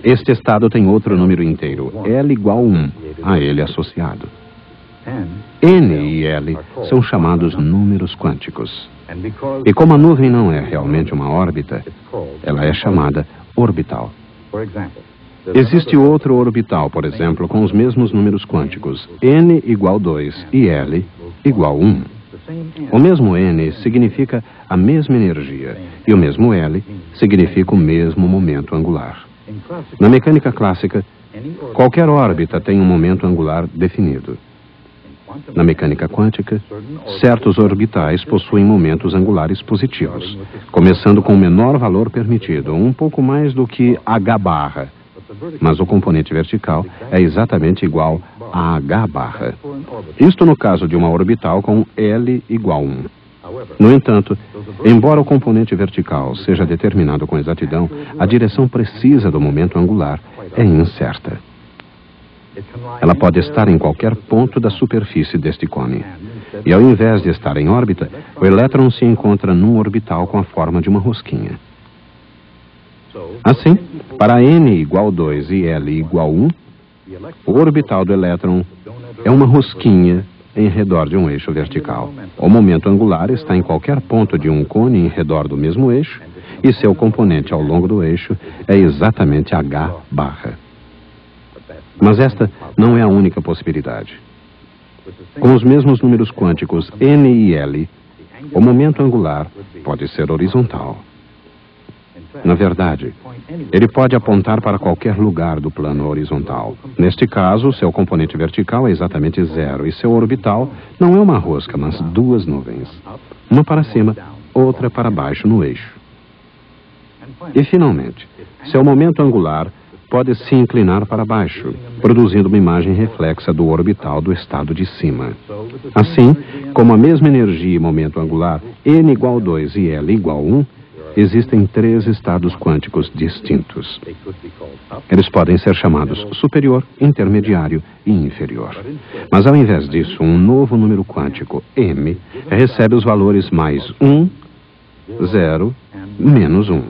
Este estado tem outro número inteiro, L igual 1, a ele associado. N e L são chamados números quânticos. E como a nuvem não é realmente uma órbita, ela é chamada orbital. Existe outro orbital, por exemplo, com os mesmos números quânticos, N igual 2 e L igual 1. O mesmo N significa a mesma energia e o mesmo L significa o mesmo momento angular. Na mecânica clássica, qualquer órbita tem um momento angular definido. Na mecânica quântica, certos orbitais possuem momentos angulares positivos, começando com o menor valor permitido, um pouco mais do que h barra, mas o componente vertical é exatamente igual a h barra. Isto no caso de uma orbital com L igual 1. No entanto, embora o componente vertical seja determinado com exatidão, a direção precisa do momento angular é incerta. Ela pode estar em qualquer ponto da superfície deste cone. E ao invés de estar em órbita, o elétron se encontra num orbital com a forma de uma rosquinha. Assim, para N igual 2 e L igual 1, o orbital do elétron é uma rosquinha em redor de um eixo vertical. O momento angular está em qualquer ponto de um cone em redor do mesmo eixo, e seu componente ao longo do eixo é exatamente h barra. Mas esta não é a única possibilidade. Com os mesmos números quânticos N e L, o momento angular pode ser horizontal. Na verdade, ele pode apontar para qualquer lugar do plano horizontal. Neste caso, seu componente vertical é exatamente zero e seu orbital não é uma rosca, mas duas nuvens. Uma para cima, outra para baixo no eixo. E, finalmente, seu momento angular pode se inclinar para baixo, produzindo uma imagem reflexa do orbital do estado de cima. Assim, como a mesma energia e momento angular, N igual 2 e L igual 1, existem três estados quânticos distintos. Eles podem ser chamados superior, intermediário e inferior. Mas ao invés disso, um novo número quântico, M, recebe os valores mais 1, 0, menos 1.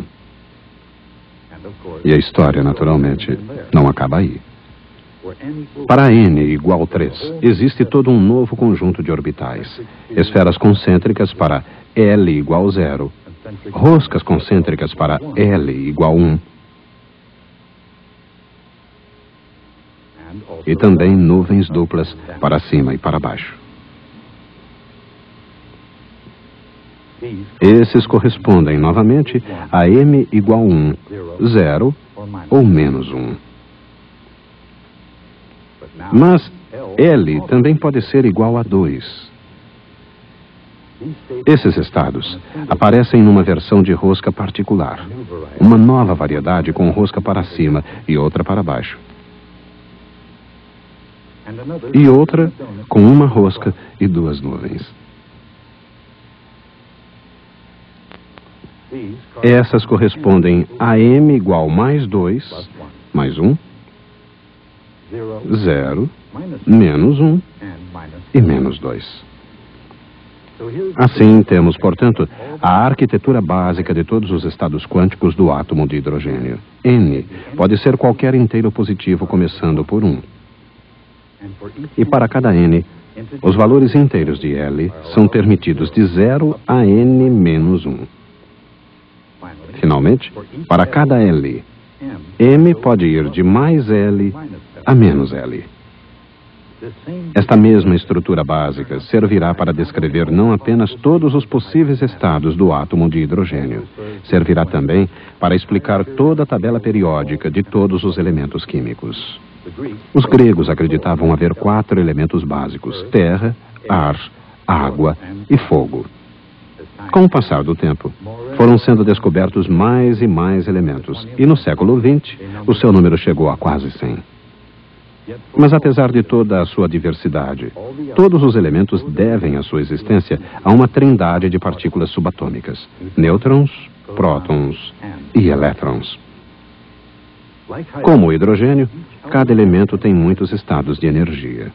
E a história, naturalmente, não acaba aí. Para N igual 3, existe todo um novo conjunto de orbitais. Esferas concêntricas para L igual 0, roscas concêntricas para L igual 1, e também nuvens duplas para cima e para baixo. Esses correspondem novamente a M igual 1, 0 ou menos 1. Mas L também pode ser igual a 2. Esses estados aparecem numa versão de rosca particular, uma nova variedade com rosca para cima e outra para baixo. E outra com uma rosca e duas nuvens. Essas correspondem a M igual mais 2, mais 1, 0, menos 1 e menos 2. Assim, temos, portanto, a arquitetura básica de todos os estados quânticos do átomo de hidrogênio. N pode ser qualquer inteiro positivo começando por 1. E para cada N, os valores inteiros de L são permitidos de 0 a N menos 1. Finalmente, para cada L, M pode ir de mais L a menos L. Esta mesma estrutura básica servirá para descrever não apenas todos os possíveis estados do átomo de hidrogênio, servirá também para explicar toda a tabela periódica de todos os elementos químicos. Os gregos acreditavam haver 4 elementos básicos: terra, ar, água e fogo. Com o passar do tempo, foram sendo descobertos mais e mais elementos, e no século XX, o seu número chegou a quase 100. Mas apesar de toda a sua diversidade, todos os elementos devem a sua existência a uma trindade de partículas subatômicas: nêutrons, prótons e elétrons. Como o hidrogênio, cada elemento tem muitos estados de energia.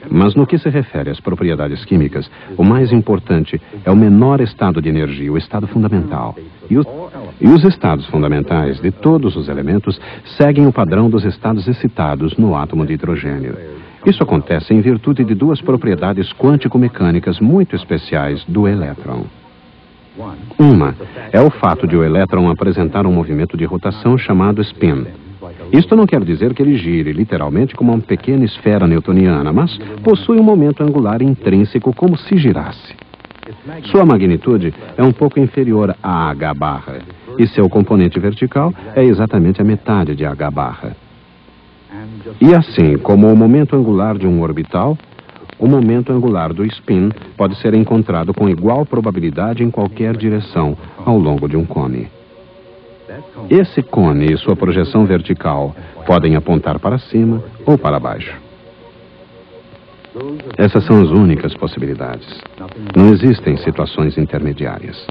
Mas no que se refere às propriedades químicas, o mais importante é o menor estado de energia, o estado fundamental. E os estados fundamentais de todos os elementos seguem o padrão dos estados excitados no átomo de hidrogênio. Isso acontece em virtude de duas propriedades quântico-mecânicas muito especiais do elétron. Uma é o fato de o elétron apresentar um movimento de rotação chamado spin. Isto não quer dizer que ele gire literalmente como uma pequena esfera newtoniana, mas possui um momento angular intrínseco como se girasse. Sua magnitude é um pouco inferior a h barra, e seu componente vertical é exatamente a metade de h barra. E assim como o momento angular de um orbital, o momento angular do spin pode ser encontrado com igual probabilidade em qualquer direção ao longo de um cone. Esse cone e sua projeção vertical podem apontar para cima ou para baixo. Essas são as únicas possibilidades. Não existem situações intermediárias.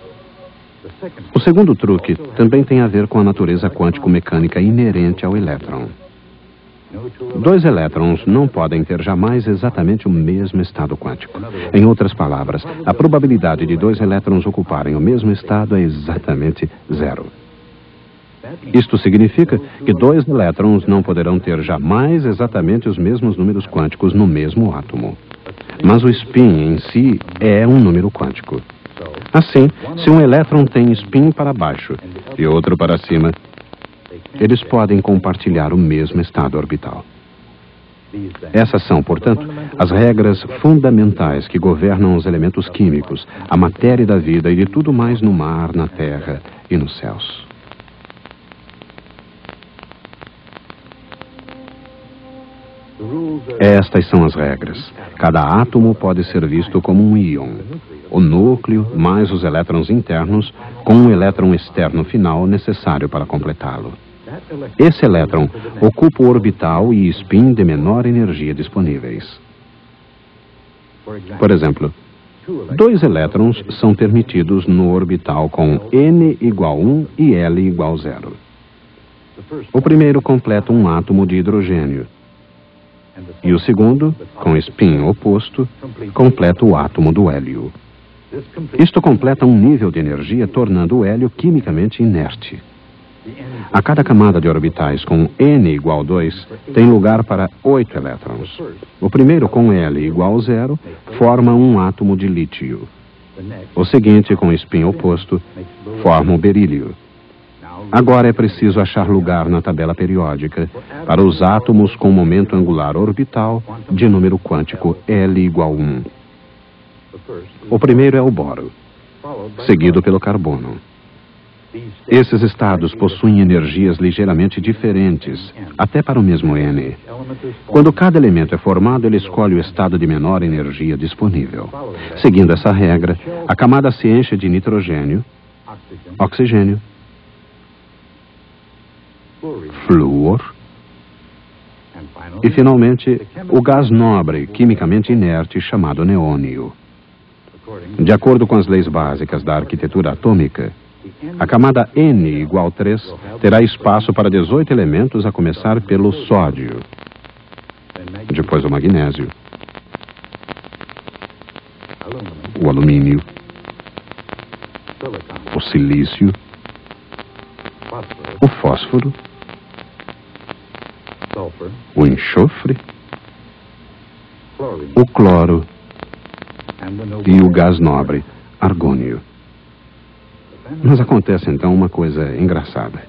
O segundo truque também tem a ver com a natureza quântico-mecânica inerente ao elétron. Dois elétrons não podem ter jamais exatamente o mesmo estado quântico. Em outras palavras, a probabilidade de dois elétrons ocuparem o mesmo estado é exatamente zero. Isto significa que dois elétrons não poderão ter jamais exatamente os mesmos números quânticos no mesmo átomo. Mas o spin em si é um número quântico. Assim, se um elétron tem spin para baixo e outro para cima, eles podem compartilhar o mesmo estado orbital. Essas são, portanto, as regras fundamentais que governam os elementos químicos, a matéria da vida e de tudo mais no mar, na terra e nos céus. Estas são as regras. Cada átomo pode ser visto como um íon. O núcleo, mais os elétrons internos, com um elétron externo final necessário para completá-lo. Esse elétron ocupa o orbital e spin de menor energia disponíveis. Por exemplo, dois elétrons são permitidos no orbital com n igual 1 e L igual 0. O primeiro completa um átomo de hidrogênio. E o segundo, com spin oposto, completa o átomo do hélio. Isto completa um nível de energia, tornando o hélio quimicamente inerte. A cada camada de orbitais com n igual 2 tem lugar para 8 elétrons. O primeiro, com L igual 0, forma um átomo de lítio. O seguinte, com spin oposto, forma o berílio. Agora é preciso achar lugar na tabela periódica para os átomos com momento angular orbital de número quântico L igual 1. O primeiro é o boro, seguido pelo carbono. Esses estados possuem energias ligeiramente diferentes, até para o mesmo N. Quando cada elemento é formado, ele escolhe o estado de menor energia disponível. Seguindo essa regra, a camada se enche de nitrogênio, oxigênio, flúor e, finalmente, o gás nobre, quimicamente inerte, chamado neônio. De acordo com as leis básicas da arquitetura atômica, a camada N igual 3 terá espaço para 18 elementos, a começar pelo sódio, depois o magnésio, o alumínio, o silício, o fósforo, o enxofre, o cloro e o gás nobre, argônio. Mas acontece então uma coisa engraçada.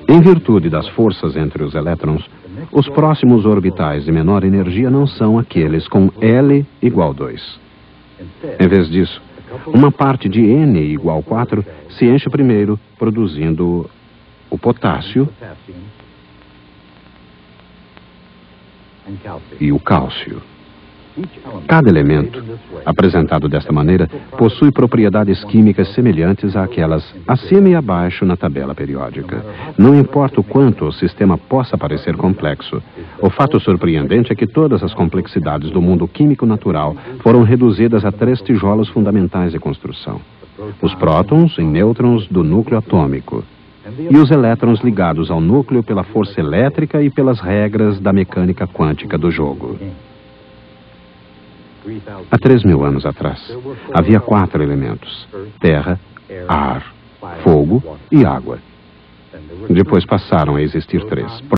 Em virtude das forças entre os elétrons, os próximos orbitais de menor energia não são aqueles com L igual 2. Em vez disso, uma parte de N igual 4 se enche primeiro, produzindo o potássio e o cálcio. Cada elemento, apresentado desta maneira, possui propriedades químicas semelhantes àquelas acima e abaixo na tabela periódica. Não importa o quanto o sistema possa parecer complexo, o fato surpreendente é que todas as complexidades do mundo químico natural foram reduzidas a 3 tijolos fundamentais de construção: os prótons e nêutrons do núcleo atômico, e os elétrons ligados ao núcleo pela força elétrica e pelas regras da mecânica quântica do jogo. Há 3.000 anos atrás, havia 4 elementos: terra, ar, fogo e água. Depois passaram a existir três.